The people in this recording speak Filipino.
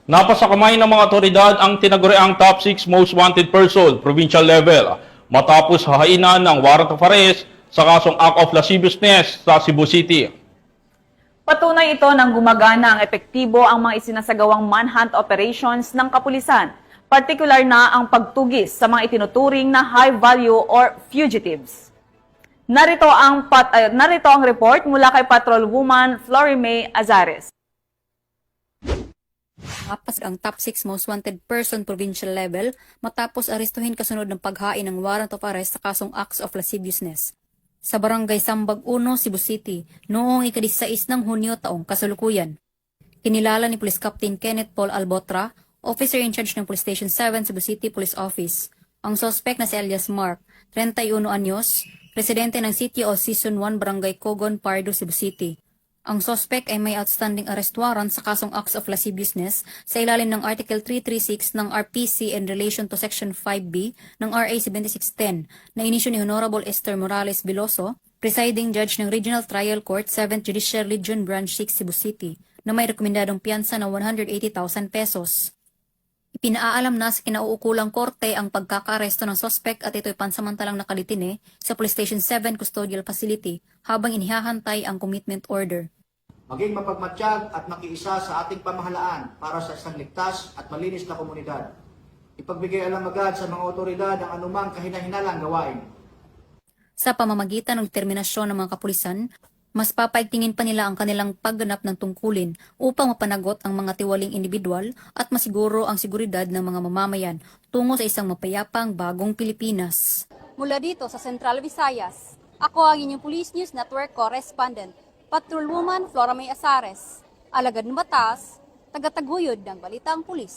Napasa kamay ng mga otoridad ang tinaguriang top 6 most wanted person, provincial level, matapos hahainan ng warrant of arrest sa kasong act of lasciviousness sa Cebu City. Patunay ito ng gumagana ang epektibo ang mga isinasagawang manhunt operations ng kapulisan, partikular na ang pagtugis sa mga itinuturing na high value or fugitives. Narito ang report mula kay Patrolwoman Florimay Azares. Apas ang top 6 most wanted person provincial level matapos arestuhin kasunod ng paghain ng warrant of arrest sa kasong acts of lasciviousness sa Barangay Sambag 1, Cebu City noong ika-16 ng Hunyo taong kasalukuyan. Kinilala ni Police Captain Kenneth Paul Albotra, officer in charge ng Police Station 7 Cebu City Police Office, ang suspect na si Elias Mark, 31 anyos, residente ng City o Season 1 Barangay Cogon, Pardo, Cebu City. Ang suspect ay may outstanding arrest warrant sa kasong acts of lasciviousness sa ilalim ng Article 336 ng RPC in relation to Section 5B ng RA 7610 na inisyu ni Honorable Esther Morales Veloso, presiding judge ng Regional Trial Court 7th Judicial Region Branch 6 Cebu City, na may rekomendadong piyansa na 180,000 pesos. Ipinaalam na sa kinauukulang korte ang pagkakaaresto ng suspect at ito'y pansamantalang nakalitine sa Police Station 7 Custodial Facility habang inihahantay ang commitment order. Maging mapagmatsyag at makiisa sa ating pamahalaan para sa isang ligtas at malinis na komunidad. Ipagbigay alam agad sa mga otoridad ang anumang kahina-hinalang gawain. Sa pamamagitan ng determinasyon ng mga kapulisan, mas papaigtingin pa nila ang kanilang pagganap ng tungkulin upang mapanagot ang mga tiwaling individual at masiguro ang seguridad ng mga mamamayan tungo sa isang mapayapang bagong Pilipinas. Mula dito sa Central Visayas, ako ang inyong Police News Network Correspondent, Patrolwoman Florimay Azares, alagad ng batas, tagataguyod ng Balitang Pulis.